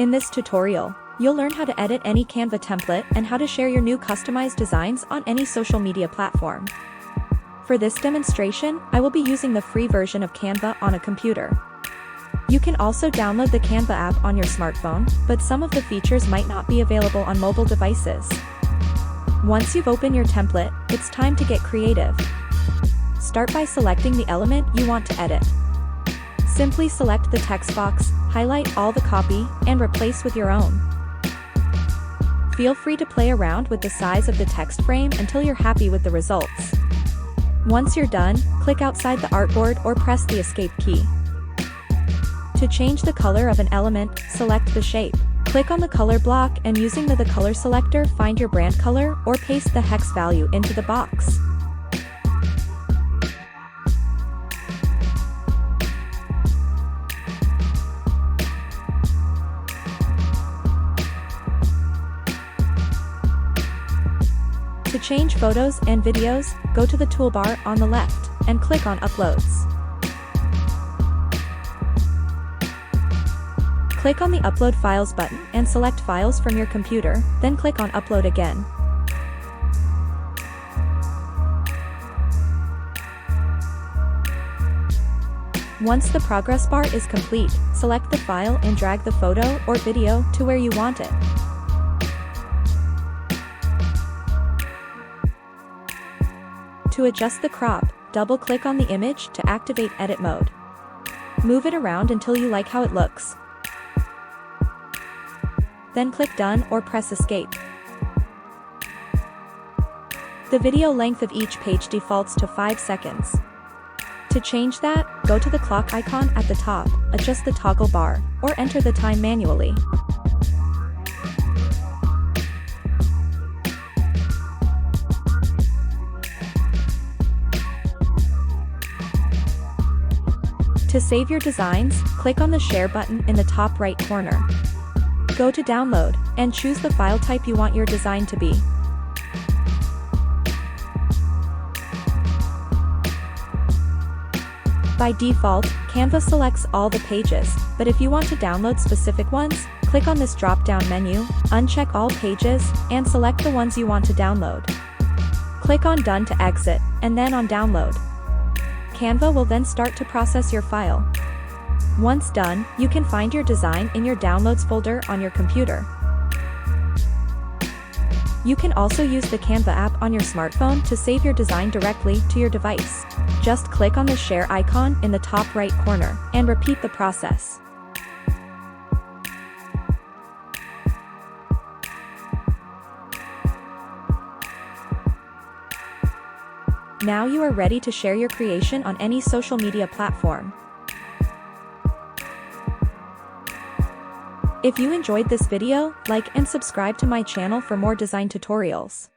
In this tutorial, you'll learn how to edit any Canva template and how to share your new customized designs on any social media platform. For this demonstration, I will be using the free version of Canva on a computer. You can also download the Canva app on your smartphone, but some of the features might not be available on mobile devices. Once you've opened your template, it's time to get creative. Start by selecting the element you want to edit. Simply select the text box, highlight all the copy, and replace with your own. Feel free to play around with the size of the text frame until you're happy with the results. Once you're done, click outside the artboard or press the Escape key. To change the color of an element, select the shape. Click on the color block and using the color selector, find your brand color or paste the hex value into the box. To change photos and videos, go to the toolbar on the left and click on Uploads. Click on the Upload Files button and select Files from your computer, then click on Upload again. Once the progress bar is complete, select the file and drag the photo or video to where you want it. To adjust the crop, double-click on the image to activate edit mode. Move it around until you like how it looks. Then click Done or press Escape. The video length of each page defaults to 5 seconds. To change that, go to the clock icon at the top, adjust the toggle bar, or enter the time manually. To save your designs, click on the Share button in the top right corner. Go to Download, and choose the file type you want your design to be. By default, Canva selects all the pages, but if you want to download specific ones, click on this drop-down menu, uncheck all pages, and select the ones you want to download. Click on Done to exit, and then on Download. Canva will then start to process your file. Once done, you can find your design in your Downloads folder on your computer. You can also use the Canva app on your smartphone to save your design directly to your device. Just click on the Share icon in the top right corner, and repeat the process. Now you are ready to share your creation on any social media platform. If you enjoyed this video, like and subscribe to my channel for more design tutorials.